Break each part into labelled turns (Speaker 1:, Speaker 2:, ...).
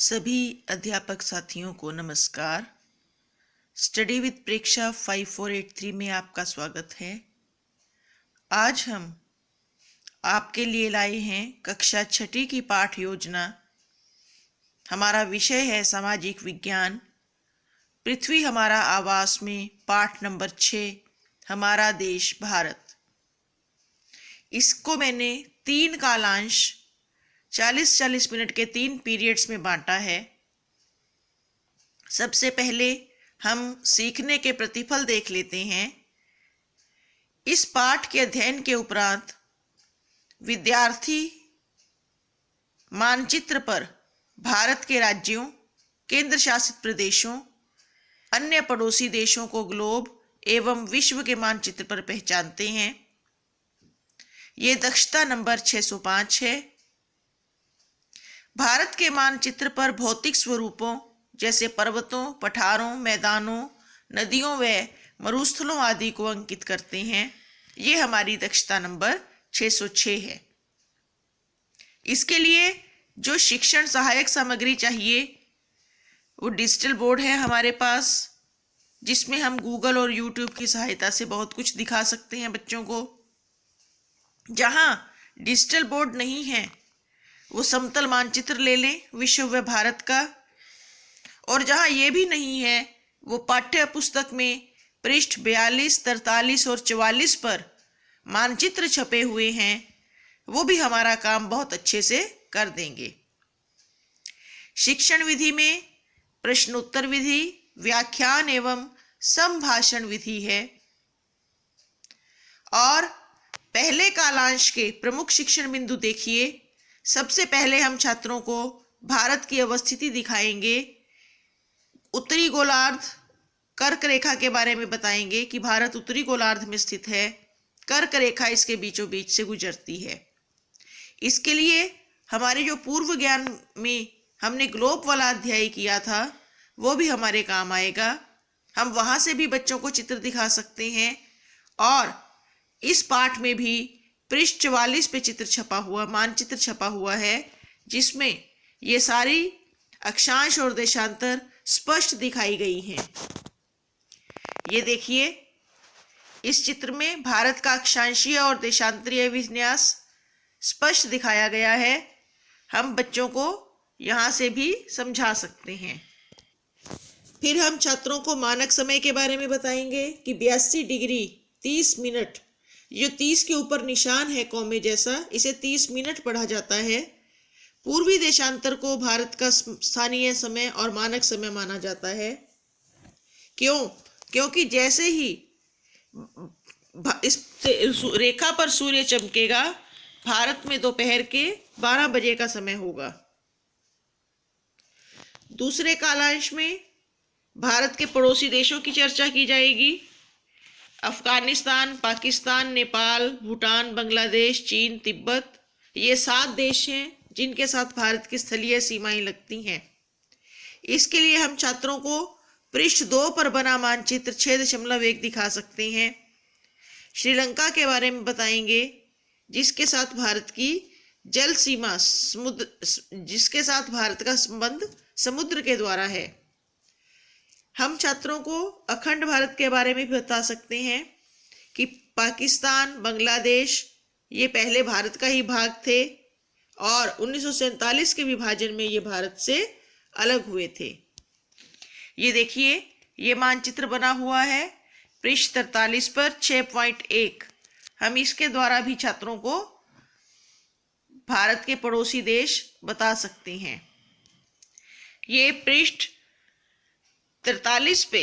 Speaker 1: सभी अध्यापक साथियों को नमस्कार। स्टडी विद प्रेक्षा 5483 में आपका स्वागत है। आज हम आपके लिए लाए हैं कक्षा 6 की पाठ योजना। हमारा विषय है सामाजिक विज्ञान। पृथ्वी हमारा आवास में पाठ नंबर 6, हमारा देश भारत। इसको मैंने 3 कालांश 40-40 मिनट के 3 पीरियड्स में बांटा है। सबसे पहले हम सीखने के प्रतिफल देख लेते हैं। इस पाठ के अध्ययन के उपरांत विद्यार्थी मानचित्र पर भारत के राज्यों, केंद्र शासित प्रदेशों, अन्य पड़ोसी देशों को ग्लोब एवं विश्व के मानचित्र पर पहचानते हैं। ये दक्षता नंबर 605 है। भारत के मानचित्र पर भौतिक स्वरूपों जैसे पर्वतों, पठारों, मैदानों, नदियों व मरुस्थलों आदि को अंकित करते हैं। ये हमारी दक्षता नंबर 606 है। इसके लिए जो शिक्षण सहायक सामग्री चाहिए वो डिजिटल बोर्ड है हमारे पास, जिसमें हम गूगल और यूट्यूब की सहायता से बहुत कुछ दिखा सकते हैं बच्चों को। जहाँ डिजिटल बोर्ड नहीं है वो समतल मानचित्र ले लें विश्व व भारत का, और जहाँ ये भी नहीं है वो पाठ्य पुस्तक में पृष्ठ 42, 43 और 44 पर मानचित्र छपे हुए हैं, वो भी हमारा काम बहुत अच्छे से कर देंगे। शिक्षण विधि में प्रश्नोत्तर विधि, व्याख्यान एवं संभाषण विधि है। और पहले कालांश के प्रमुख शिक्षण बिंदु देखिए। सबसे पहले हम छात्रों को भारत की अवस्थिति दिखाएंगे। उत्तरी गोलार्ध कर्क रेखा के बारे में बताएंगे कि भारत उत्तरी गोलार्ध में स्थित है। कर्क रेखा इसके बीचों बीच से गुजरती है। इसके लिए हमारे जो पूर्व ज्ञान में हमने ग्लोब वाला अध्याय किया था वो भी हमारे काम आएगा। हम वहाँ से भी बच्चों को चित्र दिखा सकते हैं। और इस पाठ में भी पृष्ठ 44 पे चित्र छपा हुआ, मानचित्र छपा हुआ है, जिसमें ये सारी अक्षांश और देशांतर स्पष्ट दिखाई गई हैं। ये देखिए, इस चित्र में भारत का अक्षांशीय और देशांतरीय विन्यास स्पष्ट दिखाया गया है। हम बच्चों को यहाँ से भी समझा सकते हैं। फिर हम छात्रों को मानक समय के बारे में बताएंगे कि 82 डिग्री 30 मिनट, जो 30 के ऊपर निशान है कौमे जैसा, इसे 30 मिनट पढ़ा जाता है। पूर्वी देशांतर को भारत का स्थानीय समय और मानक समय माना जाता है। क्योंकि जैसे ही इस रेखा पर सूर्य चमकेगा, भारत में दोपहर के 12 बजे का समय होगा। दूसरे कालांश में भारत के पड़ोसी देशों की चर्चा की जाएगी। अफगानिस्तान, पाकिस्तान, नेपाल, भूटान, बांग्लादेश, चीन, तिब्बत, ये 7 देश हैं जिनके साथ भारत की स्थलीय सीमाएं लगती हैं। इसके लिए हम छात्रों को पृष्ठ 2 पर बना मानचित्र 6.1 दिखा सकते हैं। श्रीलंका के बारे में बताएंगे, जिसके साथ भारत की जल सीमा जिसके साथ भारत का संबंध समुद्र के द्वारा है। हम छात्रों को अखंड भारत के बारे में भी बता सकते हैं कि पाकिस्तान, बांग्लादेश ये पहले भारत का ही भाग थे और 1947 के विभाजन में ये भारत से अलग हुए थे। ये देखिए, ये मानचित्र बना हुआ है पृष्ठ 43 पर 6.1। हम इसके द्वारा भी छात्रों को भारत के पड़ोसी देश बता सकते हैं। ये पृष्ठ 43 पे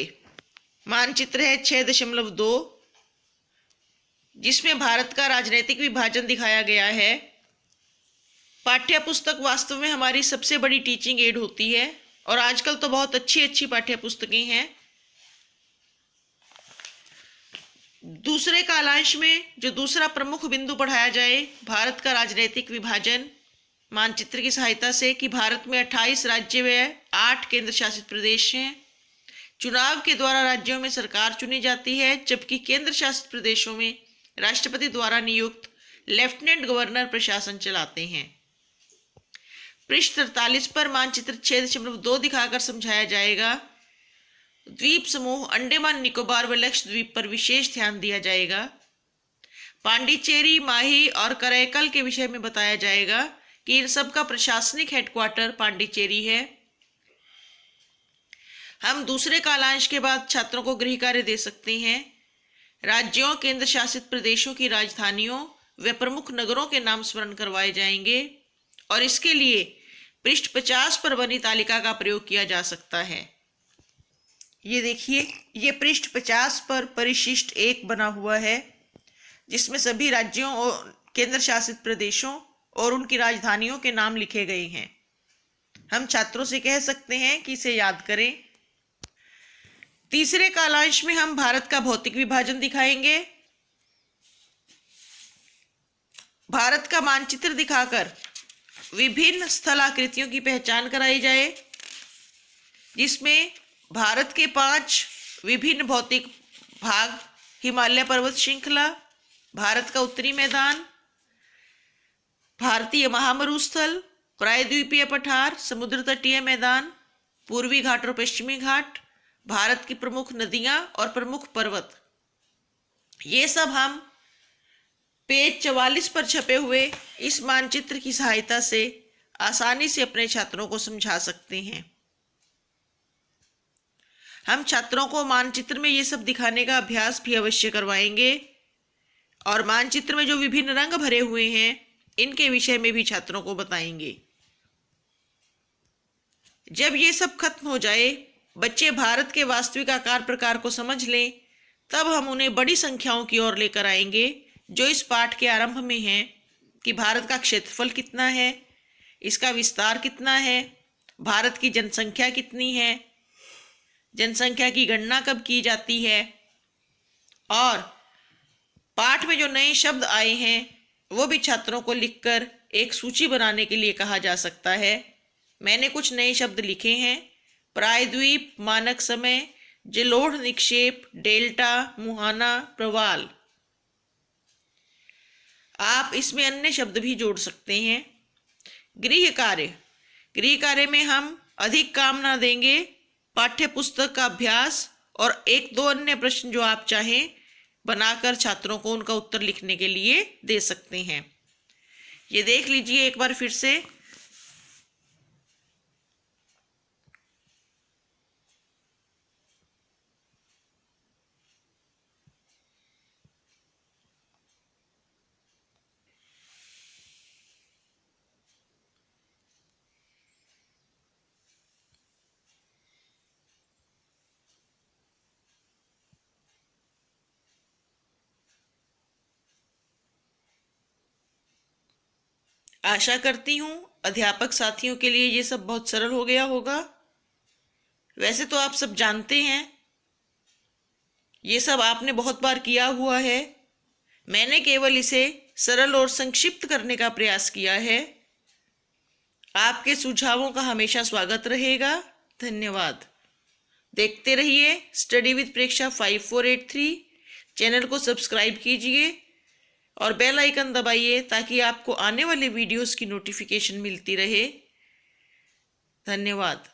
Speaker 1: मानचित्र है 6.2, जिसमें भारत का राजनीतिक विभाजन दिखाया गया है। पाठ्य पुस्तक वास्तव में हमारी सबसे बड़ी टीचिंग एड होती है और आजकल तो बहुत अच्छी अच्छी पाठ्य पुस्तकें हैं। दूसरे कालांश में जो दूसरा प्रमुख बिंदु पढ़ाया जाए, भारत का राजनीतिक विभाजन मानचित्र की सहायता से, कि भारत में 28 राज्य व 8 केंद्र शासित प्रदेश हैं। चुनाव के द्वारा राज्यों में सरकार चुनी जाती है, जबकि केंद्र शासित प्रदेशों में राष्ट्रपति द्वारा नियुक्त लेफ्टिनेंट गवर्नर प्रशासन चलाते हैं। पृष्ठ 43 पर मानचित्र 6.2 दिखाकर समझाया जाएगा। द्वीप समूह अंडमान निकोबार व लक्षद्वीप पर विशेष ध्यान दिया जाएगा। पांडिचेरी, माही और करैकल के विषय में बताया जाएगा कि इन सब का प्रशासनिक हेडक्वार्टर पांडिचेरी है। हम दूसरे कालांश के बाद छात्रों को गृह कार्य दे सकते हैं। राज्यों, केंद्र शासित प्रदेशों की राजधानियों व प्रमुख नगरों के नाम स्मरण करवाए जाएंगे और इसके लिए पृष्ठ 50 पर बनी तालिका का प्रयोग किया जा सकता है। ये देखिए, ये पृष्ठ 50 पर परिशिष्ट 1 बना हुआ है, जिसमें सभी राज्यों और केंद्र शासित प्रदेशों और उनकी राजधानियों के नाम लिखे गए हैं। हम छात्रों से कह सकते हैं कि इसे याद करें। तीसरे कालांश में हम भारत का भौतिक विभाजन दिखाएंगे। भारत का मानचित्र दिखाकर विभिन्न स्थलाकृतियों की पहचान कराई जाए, जिसमें भारत के 5 विभिन्न भौतिक भाग, हिमालय पर्वत श्रृंखला, भारत का उत्तरी मैदान, भारतीय महामरुस्थल, प्रायद्वीपीय पठार, समुद्र तटीय मैदान, पूर्वी घाट और पश्चिमी घाट, भारत की प्रमुख नदियां और प्रमुख पर्वत, ये सब हम पेज 44 पर छपे हुए इस मानचित्र की सहायता से आसानी से अपने छात्रों को समझा सकते हैं। हम छात्रों को मानचित्र में ये सब दिखाने का अभ्यास भी अवश्य करवाएंगे और मानचित्र में जो विभिन्न रंग भरे हुए हैं इनके विषय में भी छात्रों को बताएंगे। जब ये सब खत्म हो जाए, बच्चे भारत के वास्तविक आकार प्रकार को समझ लें, तब हम उन्हें बड़ी संख्याओं की ओर लेकर आएंगे, जो इस पाठ के आरंभ में है कि भारत का क्षेत्रफल कितना है, इसका विस्तार कितना है, भारत की जनसंख्या कितनी है, जनसंख्या की गणना कब की जाती है, और पाठ में जो नए शब्द आए हैं वो भी छात्रों को लिखकर एक सूची बनाने के लिए कहा जा सकता है। मैंने कुछ नए शब्द लिखे हैं: प्रायद्वीप, मानक समय, जलोढ़ निक्षेप, डेल्टा, मुहाना, प्रवाल। आप इसमें अन्य शब्द भी जोड़ सकते हैं। गृह कार्य में हम अधिक काम ना देंगे, पाठ्य पुस्तक का अभ्यास और 1-2 अन्य प्रश्न जो आप चाहें बनाकर छात्रों को उनका उत्तर लिखने के लिए दे सकते हैं। ये देख लीजिए एक बार फिर से। आशा करती हूँ अध्यापक साथियों के लिए ये सब बहुत सरल हो गया होगा। वैसे तो आप सब जानते हैं, ये सब आपने बहुत बार किया हुआ है। मैंने केवल इसे सरल और संक्षिप्त करने का प्रयास किया है। आपके सुझावों का हमेशा स्वागत रहेगा। धन्यवाद। देखते रहिए स्टडी विद प्रेक्षा 5483। चैनल को सब्सक्राइब कीजिए और बेल आइकन दबाइए ताकि आपको आने वाले वीडियोस की नोटिफिकेशन मिलती रहे। धन्यवाद।